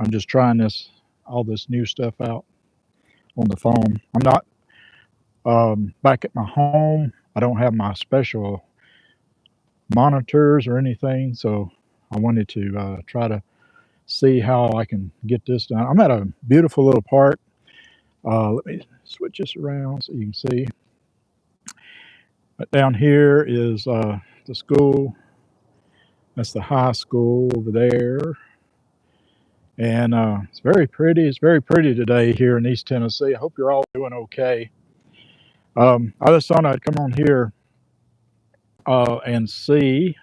I'm just trying all this new stuff out on the phone. I'm not back at my home. I don't have my special monitors or anything, so I wanted to try to see how I can get this done. I'm at a beautiful little park. Let me switch this around so you can see. But down here is the school. That's the high school over there. And it's very pretty. It's very pretty today here in East Tennessee. I hope you're all doing okay. I just thought I'd come on here and see.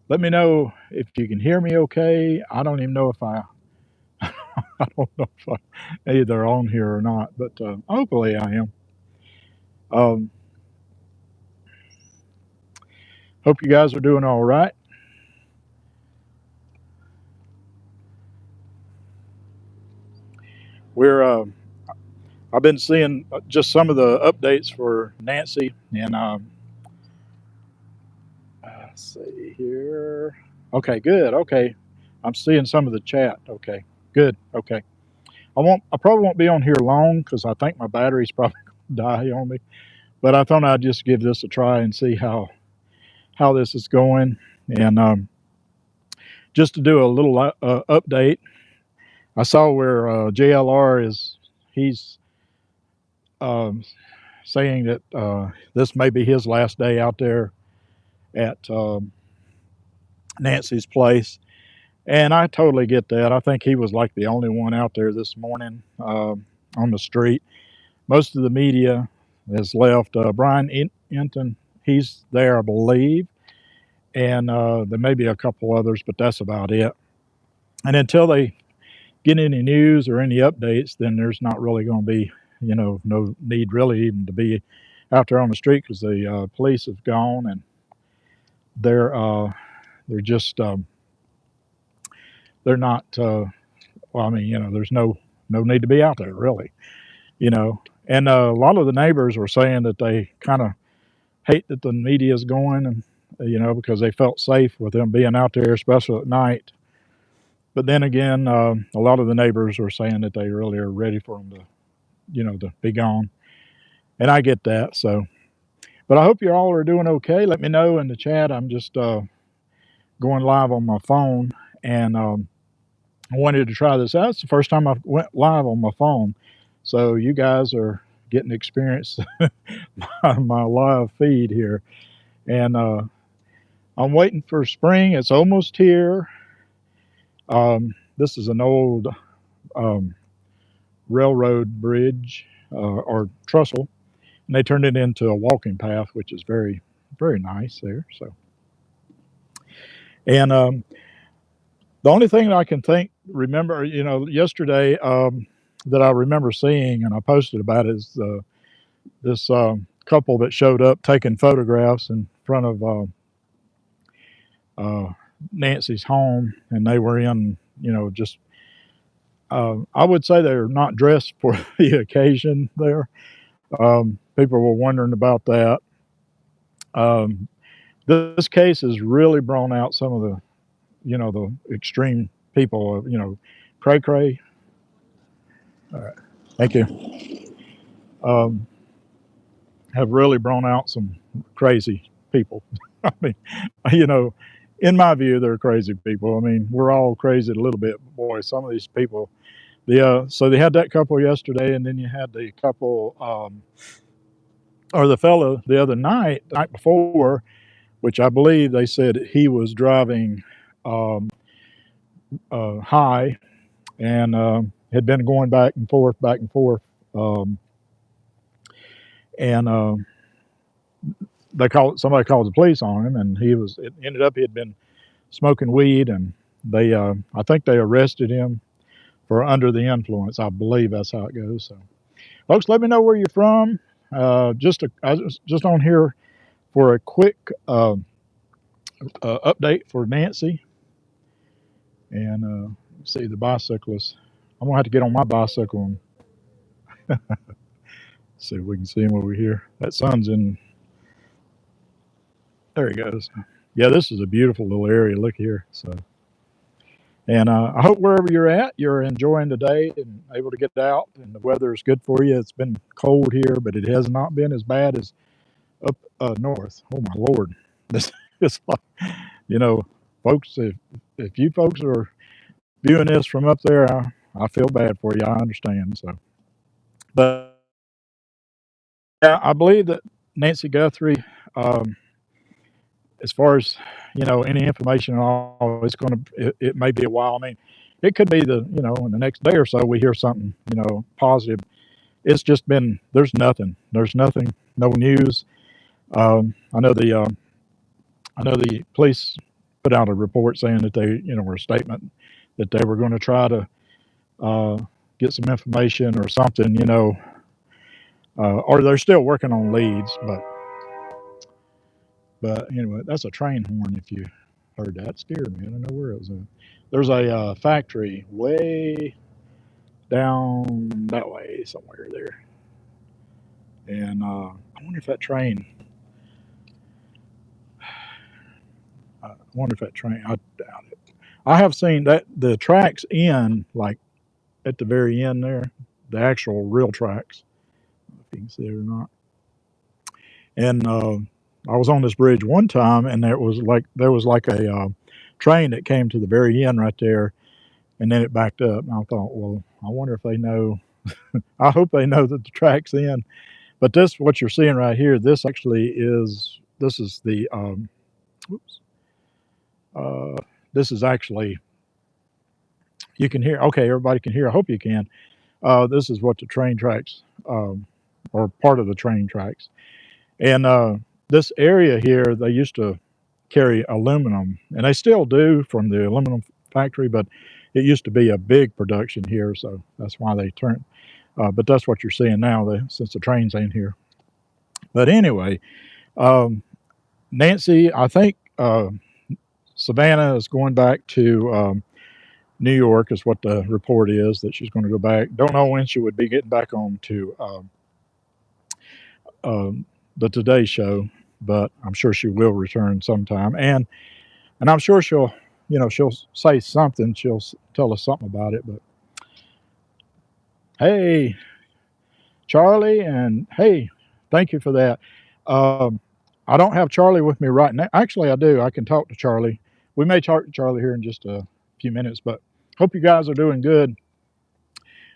Let me know if you can hear me okay. I don't even know if I don't know if I'm either on here or not, but hopefully I am. Um, hope you guys are doing all right. I've been seeing just some of the updates for Nancy, and let's see here. Okay, good. Okay, I'm seeing some of the chat. Okay, good. Okay, I probably won't be on here long because I think my battery's probably gonna die on me. But I thought I'd just give this a try and see how this is going, and just to do a little update. I saw where JLR he's saying that this may be his last day out there at Nancy's place. And I totally get that. I think he was like the only one out there this morning on the street. Most of the media has left. Brian Enton, he's there, I believe. And there may be a couple others, but that's about it. And until they get any news or any updates, then there's not really going to be, no need really even to be out there on the street because the police have gone and they're just they're not. Well, I mean, there's no need to be out there really, And a lot of the neighbors were saying that they kind of hate that the media is going, and because they felt safe with them being out there, especially at night. But then again, a lot of the neighbors were saying that they really are ready for them to be gone, and I get that. So, but I hope you all are doing okay. Let me know in the chat. I'm just going live on my phone, and I wanted to try this out. It's the first time I went live on my phone, so you guys are getting to experience my live feed here. And I'm waiting for spring. It's almost here. This is an old railroad bridge or trestle, and they turned it into a walking path, which is very, very nice there. So, and the only thing that I can remember, yesterday that I remember seeing, and I posted about it, is this couple that showed up taking photographs in front of Nancy's home, and they were in, just I would say they're not dressed for the occasion there. People were wondering about that. This case has really brought out some of the, the extreme people, cray cray. All right, thank you. Have really brought out some crazy people. I mean, in my view, they're crazy people. I mean, we're all crazy a little bit. Boy, some of these people. So they had that couple yesterday, and then you had the couple, or the fellow the other night, the night before, which I believe they said he was driving high and had been going back and forth, and somebody called the police on him, and it ended up he had been smoking weed, and I think they arrested him for under the influence. I believe that's how it goes. So, folks, let me know where you're from. I was just on here for a quick update for Nancy, and see the bicyclist. I'm gonna have to get on my bicycle and see if we can see him over here. That sun's in. There he goes. Yeah, this is a beautiful little area. Look here. So, And I hope wherever you're at, you're enjoying the day and able to get out, and the weather is good for you. It's been cold here, but it has not been as bad as up north. Oh my Lord, this is like, you know, folks. If you folks are viewing this from up there, I feel bad for you. I understand. So, but yeah, I believe that Nancy Guthrie, um, as far as any information at all, it's going to. It may be a while. I mean, it could be in the next day or so we hear something positive. It's just been there's nothing. There's nothing. No news. I know the police put out a report saying that they were a statement that they were going to try to uh, get some information or something. Or they're still working on leads, but anyway, that's a train horn. If you heard that, it scared me. I don't know where it was. There's a factory way down that way somewhere there, and I wonder if that train. I wonder if that train. I doubt it. I have seen that the tracks end like at the very end there, the actual real tracks. If you can see it or not. And I was on this bridge one time, and there was like a train that came to the very end right there, and then it backed up. And I thought, well, I wonder if they know. I hope they know that the track's in. But this, what you're seeing right here, this actually is. This is the. Whoops. Uh, this is actually. You can hear. Okay, everybody can hear. I hope you can. This is what the train tracks, or part of the train tracks. And this area here, they used to carry aluminum, and they still do from the aluminum factory, but it used to be a big production here, so that's why they turned. But that's what you're seeing now, since the trains ain't here. But anyway, um, Nancy, I think Savannah is going back to New York, is what the report is, that she's going to go back. Don't know when she would be getting back on to the Today Show, but I'm sure she will return sometime. And I'm sure she'll say something. She'll tell us something about it. But hey, Charlie, and hey, thank you for that. Um, I don't have Charlie with me right now. Actually, I do. I can talk to Charlie. We may talk to Charlie here in just a few minutes, but hope you guys are doing good.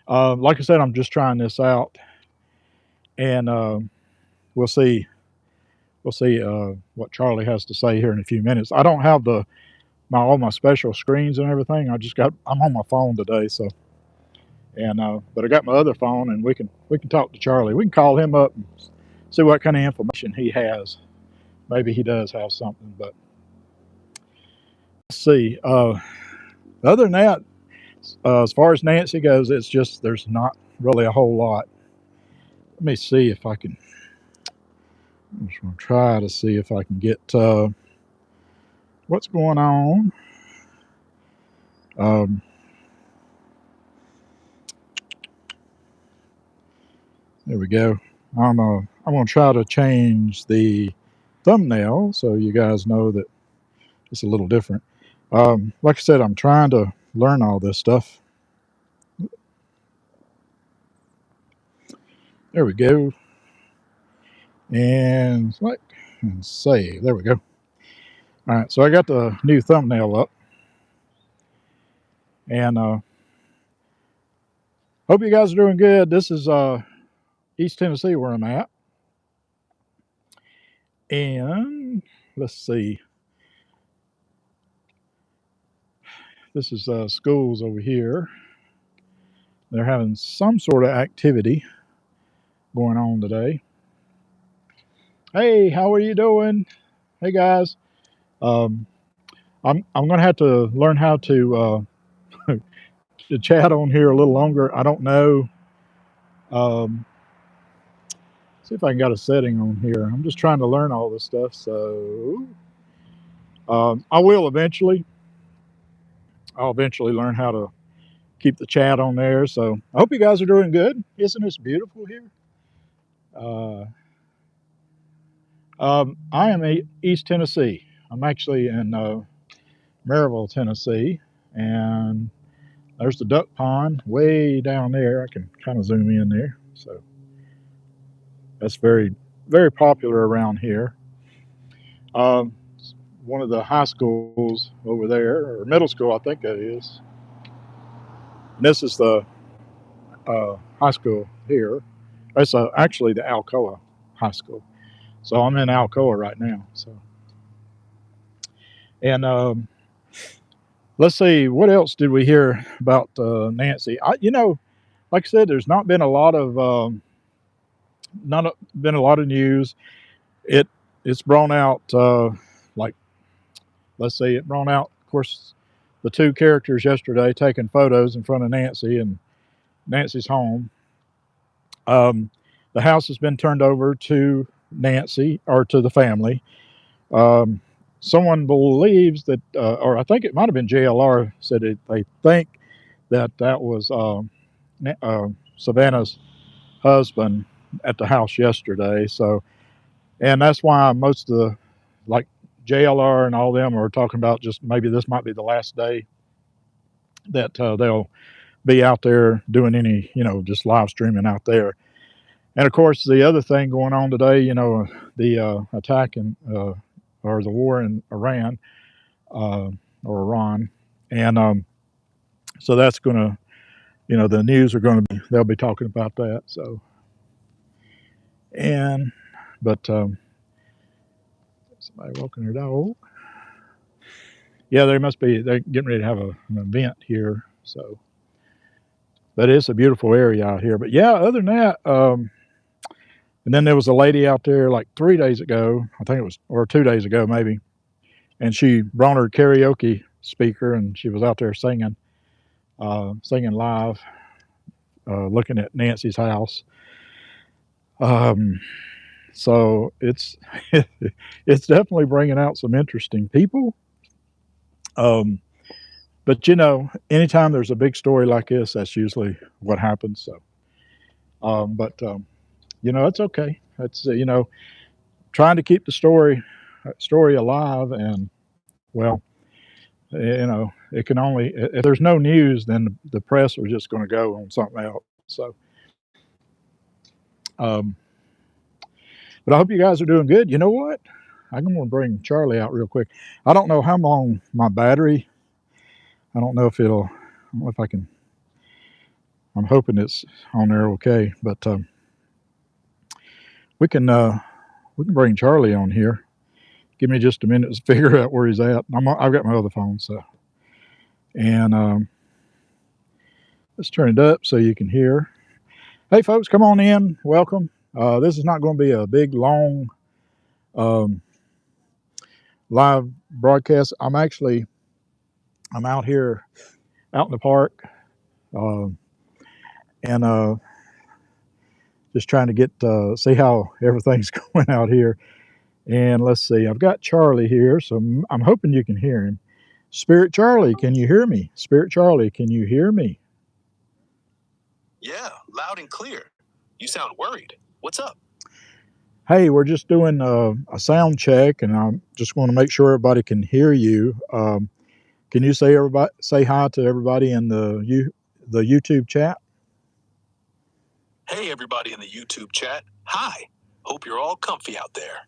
Like I said, I'm just trying this out, and we'll see. We'll see what Charlie has to say here in a few minutes. I don't have all my special screens and everything. I'm on my phone today, so and but I got my other phone, and we can talk to Charlie. We can call him up and see what kind of information he has. Maybe he does have something, but let's see. Other than that, as far as Nancy goes, it's just there's not really a whole lot. Let me see if I can. I'm just going to try to see if I can get what's going on. Um, there we go. I'm gonna try to change the thumbnail so you guys know that it's a little different. Like I said, I'm trying to learn all this stuff. There we go. And select and save. There we go. All right, so I got the new thumbnail up, and hope you guys are doing good. This is East Tennessee where I'm at, and let's see. This is schools over here. They're having some sort of activity going on today. Hey, how are you doing? Hey guys. Um, I'm going to have to learn how to chat on here a little longer. I don't know. Um, see if I can get a setting on here. I'm just trying to learn all this stuff. So I will eventually. I'll eventually learn how to keep the chat on there. So I hope you guys are doing good. Isn't this beautiful here? Uh, I am East Tennessee. I'm actually in Maryville, Tennessee, And there's the duck pond way down there. I can kind of zoom in there. So that's very, very popular around here. Um, One of the high schools over there, or middle school, I think that is. And this is the high school here. That's actually the Alcoa High School. So I'm in Alcoa right now. So, and let's see, what else did we hear about Nancy? Like I said, there's not been a lot of not been a lot of news. It it's brought out like, let's see, it brought out, of course, the two characters yesterday taking photos in front of Nancy and Nancy's home. Um, the house has been turned over to Nancy, or to the family. Um, Someone believes that, or I think it might have been JLR, said they think that was Savannah's husband at the house yesterday. So, and that's why most of the, like, JLR and all them are talking about just maybe this might be the last day that they'll be out there doing any, just live streaming out there. And of course, the other thing going on today, the attack in, or the war in Iran, uh, or Iran. And so that's going to, the news are going to be, they'll be talking about that. So, and, but somebody walking their dog. Yeah, they're getting ready to have an event here. So, but it's a beautiful area out here. But yeah, other than that, and then there was a lady out there like 3 days ago, I think it was, or 2 days ago maybe, and she brought her karaoke speaker and she was out there singing, singing live, looking at Nancy's house. Um, so it's it's definitely bringing out some interesting people. Um, but anytime there's a big story like this, that's usually what happens. So, but it's okay. It's trying to keep the story alive, and well, it can only, if there's no news, then the press are just going to go on something else. So, um, but I hope you guys are doing good. You know what? I'm going to bring Charlie out real quick. I don't know how long my battery. I don't know if it'll. I don't know if I can. I'm hoping it's on there okay, but we can bring Charlie on here. Give me just a minute to figure out where he's at. I've got my other phone, so, and let's turn it up so you can hear. Hey, folks, come on in. Welcome. This is not going to be a big, long um, live broadcast. I'm out here, out in the park, uh, and just trying to get see how everything's going out here. And let's see, I've got Charlie here, so I'm hoping you can hear him. Spirit Charlie, can you hear me? Spirit Charlie, can you hear me? Yeah, loud and clear. You sound worried. What's up? Hey, we're just doing a sound check, and I just want to make sure everybody can hear you. Can you say hi to everybody in the YouTube chat? Hey, everybody in the YouTube chat. Hi. Hope you're all comfy out there.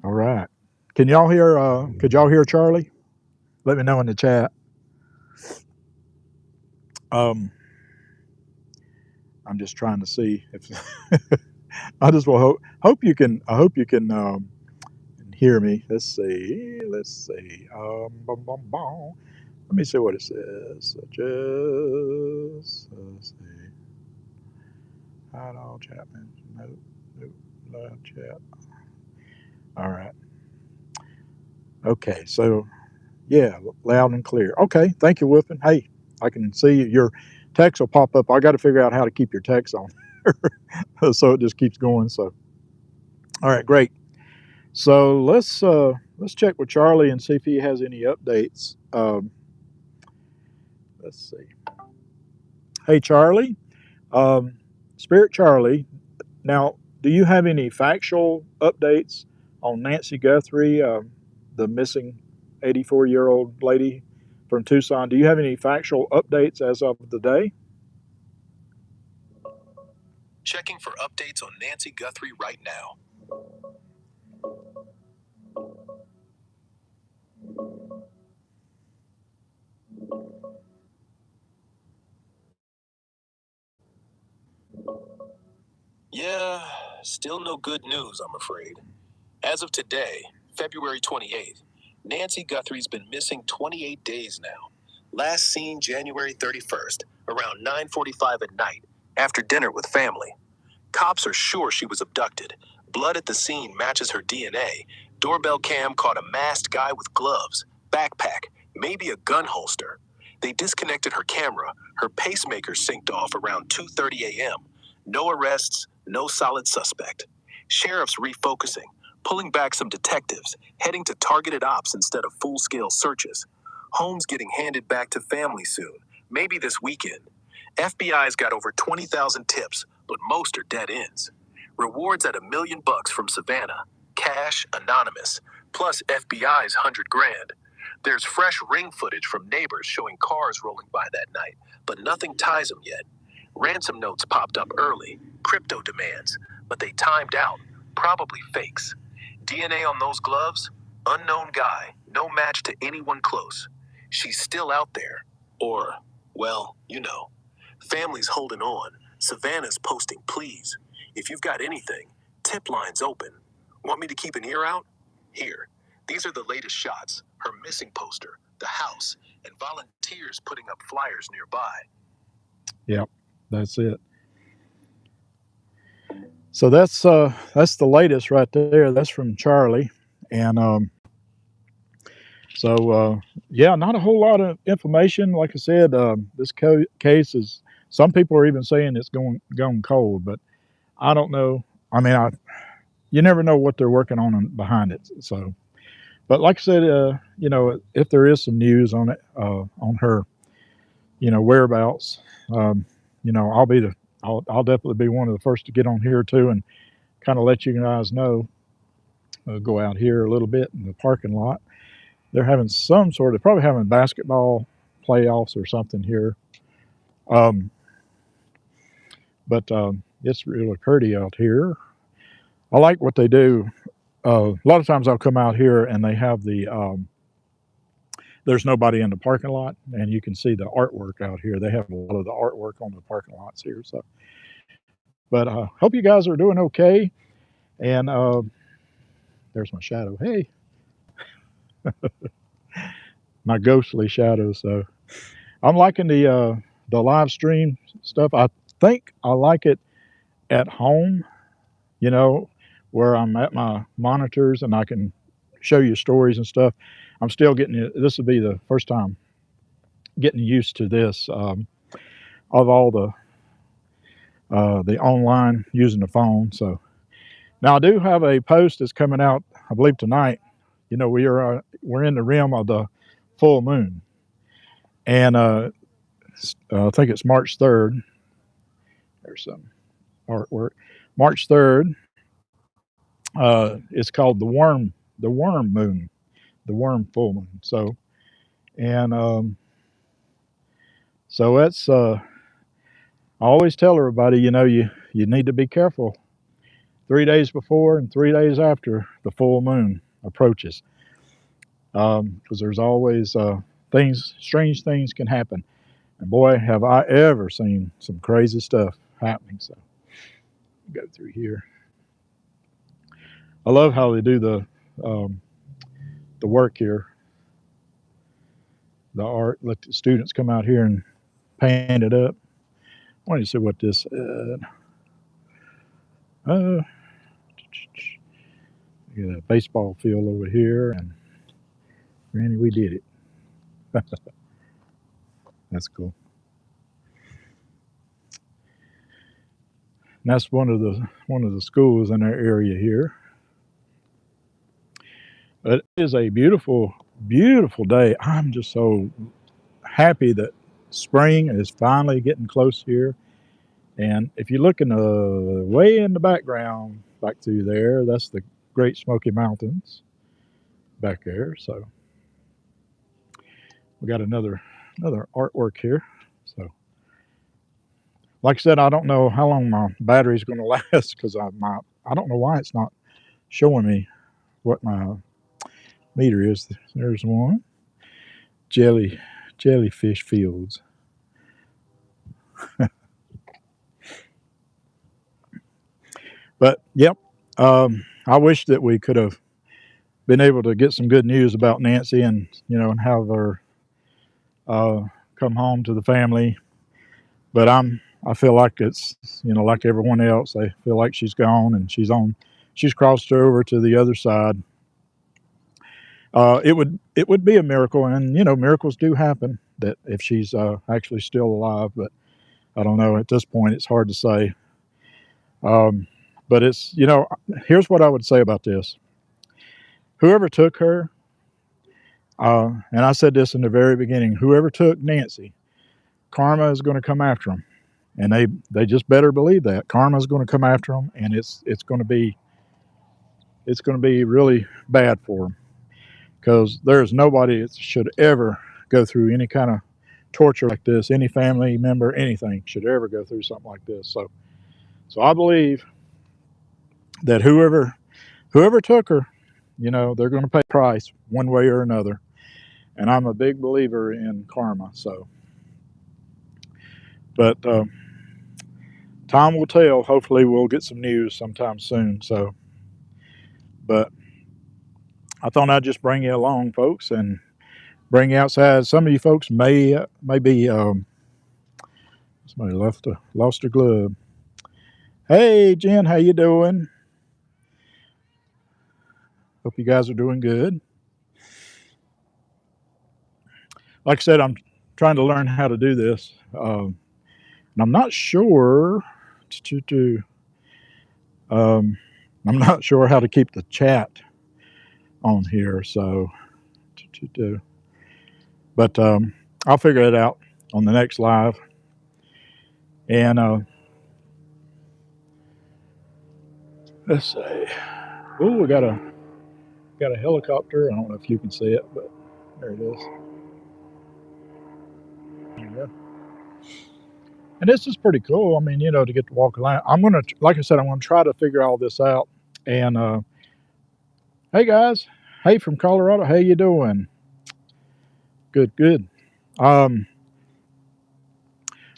All right. Can y'all hear? Could y'all hear Charlie? Let me know in the chat. I'm just trying to see if I just will hope you can. I hope you can hear me. Let's see. Bum, bum, bum. Let me see what it says. Just let's see. Hi, all Chapman. Nope. Live chat. All right. Okay. So yeah, loud and clear. Okay. Thank you, Wolfen. Hey, I can see your text will pop up. I got to figure out how to keep your text on so it just keeps going. So, all right, great. So let's check with Charlie and see if he has any updates. Let's see. Hey, Charlie, Spirit Charlie. Now, do you have any factual updates on Nancy Guthrie, the missing 84-year-old lady from Tucson. Do you have any factual updates as of the day? Checking for updates on Nancy Guthrie right now. Yeah, still no good news, I'm afraid. As of today, February 28th, Nancy Guthrie's been missing 28 days now. Last seen January 31st, around 9:45 at night, after dinner with family. Cops are sure she was abducted. Blood at the scene matches her DNA. Doorbell cam caught a masked guy with gloves, backpack, maybe a gun holster. They disconnected her camera. Her pacemaker synced off around 2:30 a.m. No arrests, no solid suspect. Sheriffs refocusing, pulling back some detectives, heading to targeted ops instead of full-scale searches. Homes getting handed back to family soon, maybe this weekend. FBI's got over 20,000 tips, but most are dead ends. Rewards at $1 million from Savannah, cash, anonymous, plus FBI's 100 grand. There's fresh ring footage from neighbors showing cars rolling by that night, but nothing ties them yet. Ransom notes popped up early, crypto demands, but they timed out, probably fakes. DNA on those gloves? Unknown guy, no match to anyone close. She's still out there. Or, well, you know. Families holding on. Savannah's posting pleas. If you've got anything, tip line's open. Want me to keep an ear out? Here. These are the latest shots. Her missing poster, the house, and volunteers putting up flyers nearby. Yep, that's it. So that's the latest right there. That's from Charlie, and yeah, not a whole lot of information. Like I said, this case is. Some people are even saying it's gone cold, but I don't know. I mean, you never know what they're working on behind it. So, but like I said, if there is some news on it, on her, whereabouts, I'll definitely be one of the first to get on here too, and kind of let you guys know. Go out here a little bit in the parking lot. They're having probably having basketball playoffs or something here. Um, but it's really pretty out here. I like what they do. A lot of times I'll come out here and they have there's nobody in the parking lot, and you can see the artwork out here. They have a lot of the artwork on the parking lots here. So, but hope you guys are doing okay. And there's my shadow. Hey, my ghostly shadow. So I'm liking the live stream stuff. I think I like it at home, you know, where I'm at my monitors and I can show you stories and stuff. I'm still getting it. This will be the first time getting used to this of all the online using the phone. So now I do have a post that's coming out, I believe tonight. You know, we're in the realm of the full moon, and I think it's March 3rd. There's some artwork. March 3rd. It's called the worm moon, the worm full moon. So and so that's I always tell everybody, you need to be careful 3 days before and 3 days after the full moon approaches, because there's always strange things can happen. And boy, have I ever seen some crazy stuff happening. So go through here. I love how they do the work here, the art. Let the students come out here and paint it up. I want you to see what this. Uh, Got a baseball field over here, and Randy, we did it. That's cool. And that's one of the schools in our area here. But it is a beautiful, beautiful day. I'm just so happy that spring is finally getting close here. And if you look way in the background, back through there, that's the Great Smoky Mountains back there. So we got another artwork here. So, like I said, I don't know how long my battery's going to last because I don't know why it's not showing me what my meter is. There's one jellyfish fields. But yep, I wish that we could have been able to get some good news about Nancy and and have her come home to the family. But I feel like it's like everyone else. I feel like she's gone and she's crossed over to the other side. It would be a miracle, and miracles do happen. That if she's actually still alive, but I don't know at this point. It's hard to say. Um, but here's what I would say about this: whoever took her, and I said this in the very beginning, whoever took Nancy, karma is going to come after them, and they just better believe that karma is going to come after them, and it's going to be really bad for them because there's nobody that should ever go through any kind of torture like this. Any family member, anything should ever go through something like this. So I believe that whoever took her, they're going to pay a price one way or another. And I'm a big believer in karma. So, but time will tell. Hopefully, we'll get some news sometime soon. So, but I thought I'd just bring you along, folks, and bring you outside. Some of you folks maybe somebody lost a glove. Hey, Jen, how you doing? Hope you guys are doing good. Like I said, I'm trying to learn how to do this, and I'm not sure to um, I'm not sure how to keep the chat on here. So, but I'll figure it out on the next live. And let's see. Oh, we got a helicopter. I don't know if you can see it, but there it is. There you go. And this is pretty cool. I mean, to get to walk around. Like I said, I'm gonna try to figure all this out. And hey guys, hey from Colorado, how you doing? Good, good. Um,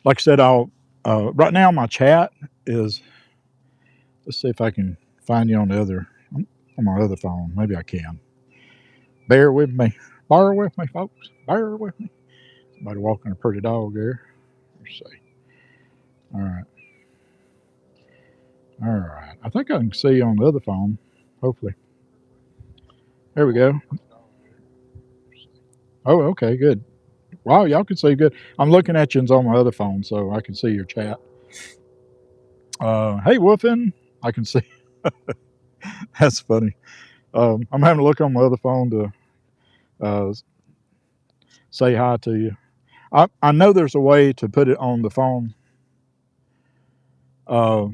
like I said, I'll right now my chat is. Let's see if I can find you on my other phone. Maybe I can. Bear with me. Bear with me, folks. Bear with me. Somebody walking a pretty dog there. Let's see. All right. All right. I think I can see you on the other phone. Hopefully. There we go. Oh, okay, good. Wow, y'all can see good. I'm looking at you on my other phone, so I can see your chat. Hey, Woofin. I can see. That's funny. I'm having to look on my other phone to say hi to you. I know there's a way to put it on the phone. Are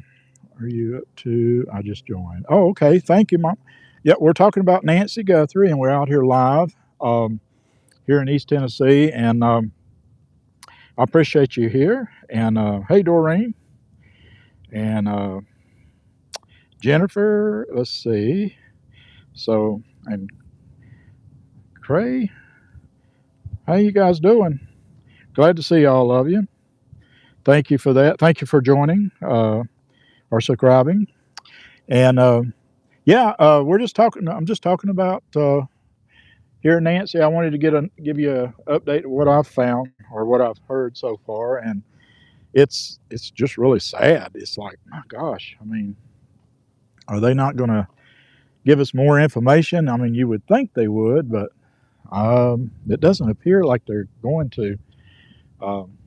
you up to? I just joined. Oh, okay. Thank you, Mom. Yeah, we're talking about Nancy Guthrie, and we're out here live here in East Tennessee. And I appreciate you here. And hey, Doreen. And Jennifer. Let's see. So, and Cray. How you guys doing? Glad to see all of you. Thank you for that. Thank you for joining or subscribing. And yeah, we're just talking. I'm just talking about here, Nancy. I wanted to give you an update of what I've found or what I've heard so far, and it's just really sad. It's like, my gosh. I mean, are they not going to give us more information? I mean, you would think they would, but it doesn't appear like they're going to, um,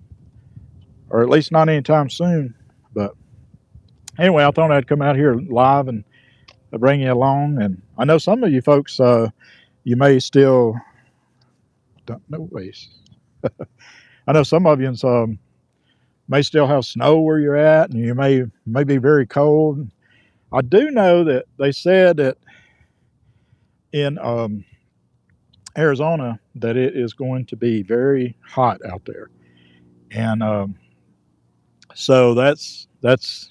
or at least not anytime soon. But anyway, I thought I'd come out here live and bring you along. And I know some of you folks, you may still don't know ways. I know some of you may still have snow where you're at, and you may be very cold. I do know that they said that in Arizona that it is going to be very hot out there, and so that's that's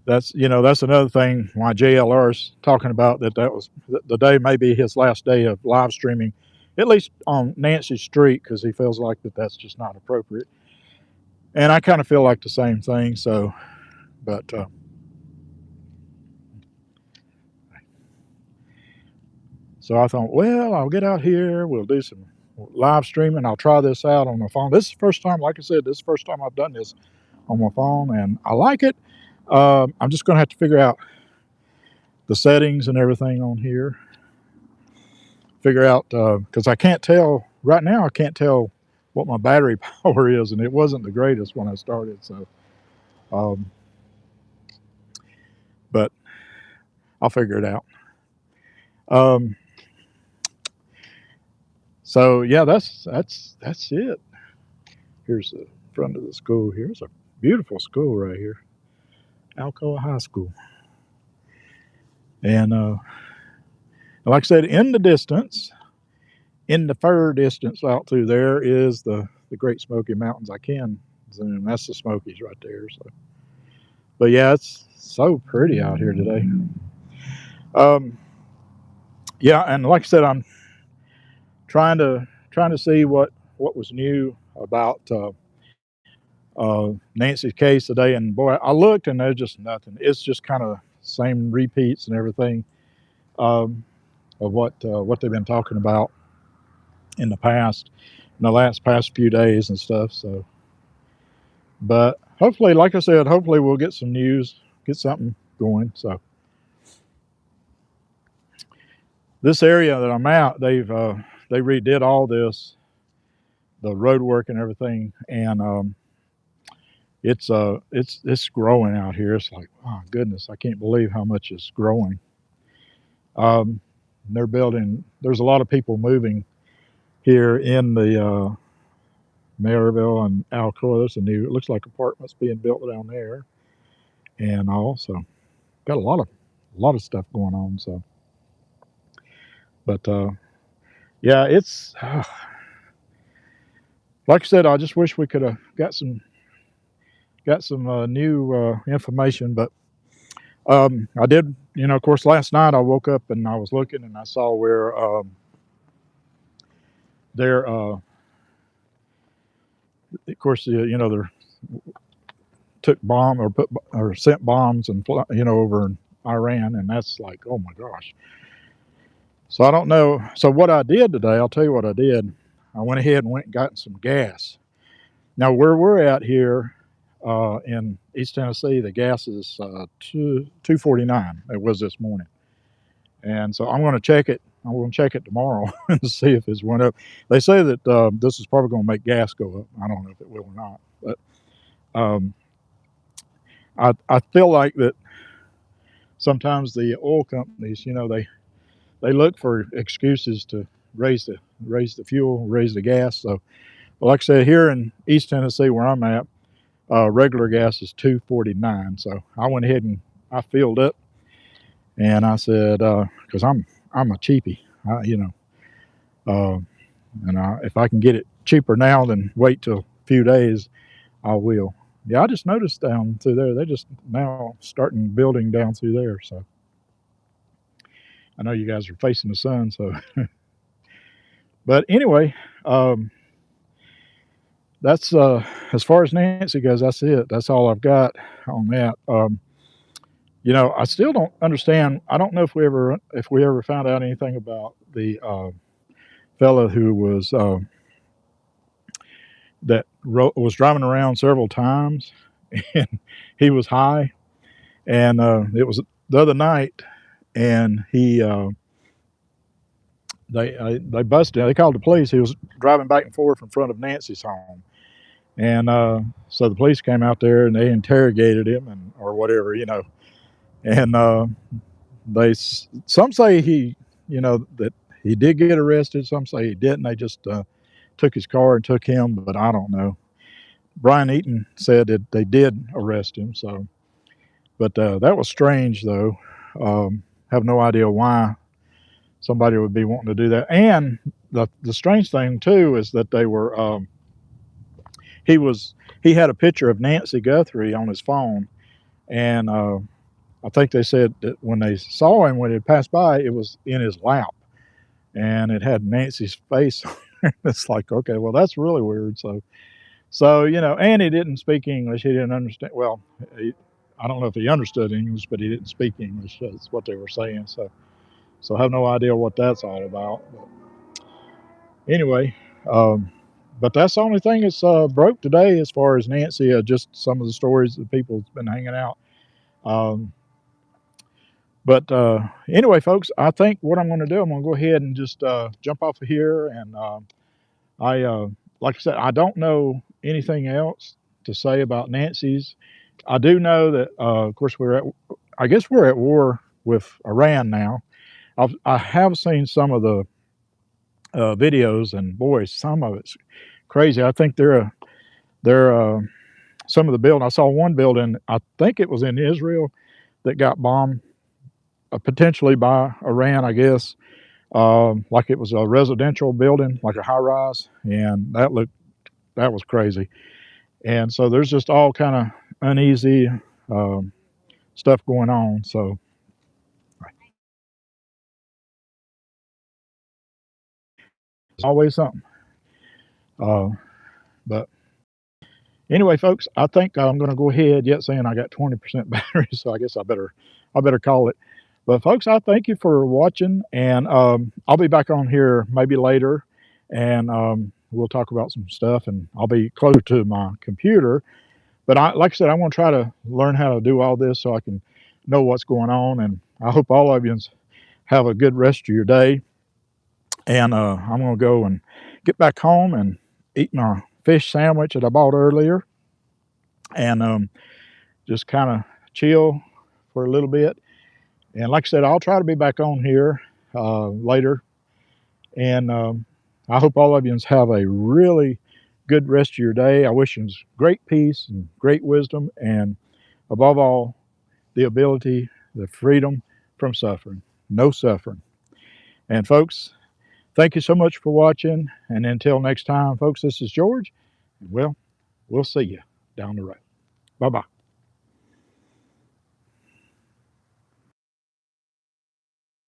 another thing why JLR's talking about that was the day maybe his last day of live streaming, at least on Nancy's street, because he feels like that's just not appropriate, and I kind of feel like the same thing. So, but so I thought, well, I'll get out here, we'll do some live streaming, I'll try this out on my phone. This is the first time, like I said, this is the first time I've done this on my phone, and I like it. I'm just going to have to figure out the settings and everything on here. Figure out because I can't tell right now. I can't tell what my battery power is, and it wasn't the greatest when I started. So, um, but I'll figure it out. Um, so yeah, that's it. Here's the front of the school. Here's a beautiful school right here, Alcoa High School, and like I said, in the distance, in the far distance out through there is the Great Smoky Mountains. I can zoom. That's the Smokies right there. So, but yeah, it's so pretty out here today. Um, yeah, and like I said, I'm trying to see what was new about Nancy's case today. And boy, I looked and there's just nothing. It's just kind of same repeats and everything of what they've been talking about in the past, in the last past few days and stuff. So, but hopefully, like I said, hopefully we'll get some news, get something going. So this area that I'm at, they redid all this, the road work and everything, and it's growing out here. It's like, oh goodness, I can't believe how much it's growing. Um, they're building. There's a lot of people moving here in the Maryville and Alcoa. There's a new. It looks like apartments being built down there, and also got a lot of stuff going on. So, but yeah, it's like I said. I just wish we could have got some new information, but I did. Of course, last night I woke up and I was looking and I saw where they're, of course, they're took bomb or put or sent bombs and over in Iran, and that's like, oh my gosh. So I don't know. So what I did today, I'll tell you what I did. I went ahead and went and got some gas. Now where we're at here in East Tennessee, the gas is 2.49. It was this morning, and so I'm going to check it. I'm going to check it tomorrow and see if it's went up. They say that this is probably going to make gas go up. I don't know if it will or not, but um, I feel like that sometimes the oil companies, they look for excuses to raise the fuel, raise the gas. So, like I said, here in East Tennessee where I'm at, regular gas is 2.49. So I went ahead and I filled up, and I said because I'm a cheapie, uh, and if I can get it cheaper now than wait till a few days, I will. Yeah, I just noticed down through there they just now starting building down through there. So I know you guys are facing the sun. So, but anyway, um, that's as far as Nancy goes. That's it. That's all I've got on that. I still don't understand. I don't know if we ever found out anything about the fellow who was was driving around several times, and he was high, and it was the other night, and they busted him. They called the police. He was driving back and forth in front of Nancy's home, and so the police came out there and they interrogated him and or whatever, and they some say that he did get arrested. Some say he didn't. They just took his car and took him, but I don't know. Brian Eaton said that they did arrest him. So, but that was strange, though. Have no idea why somebody would be wanting to do that. And the strange thing too is that they were he was he had a picture of Nancy Guthrie on his phone, and I think they said that when they saw him when he passed by, it was in his lap, and it had Nancy's face. It's like, okay, well, that's really weird. So and he didn't speak English. He didn't understand. Well, I don't know if he understood English, but he didn't speak English. That's what they were saying. So I have no idea what that's all about. But anyway, um, but that's the only thing that's broke today as far as Nancy. Just some of the stories that people's been hanging out. Um, but anyway, folks, I think what I'm going to do, I'm going to go ahead and just jump off of here. And I, like I said, I don't know anything else to say about Nancy's. I do know that, of course, I guess we're at war with Iran now. I have seen some of the videos, and boy, some of it's crazy. I think they're some of the building. I saw one building. I think it was in Israel that got bombed, potentially by Iran. I guess like it was a residential building, like a high rise, and that was crazy. And so there's just all kind of uneasy um, stuff going on. So it's always something. Uh, but anyway, folks, I think I'm going to go ahead. Yet saying I got 20% battery, so I guess I better call it. But folks, I thank you for watching, and I'll be back on here maybe later, and we'll talk about some stuff, and I'll be closer to my computer. But like I said, I want to try to learn how to do all this so I can know what's going on, and I hope all of you have a good rest of your day. And I'm going to go and get back home and eat my fish sandwich that I bought earlier, and just kind of chill for a little bit. And like I said, I'll try to be back on here later. And I hope all of you have a really good rest of your day. I wish you great peace and great wisdom, and above all, the ability, the freedom from suffering. No suffering. And folks, thank you so much for watching. And until next time, folks, this is George. Well, we'll see you down the road. Bye bye.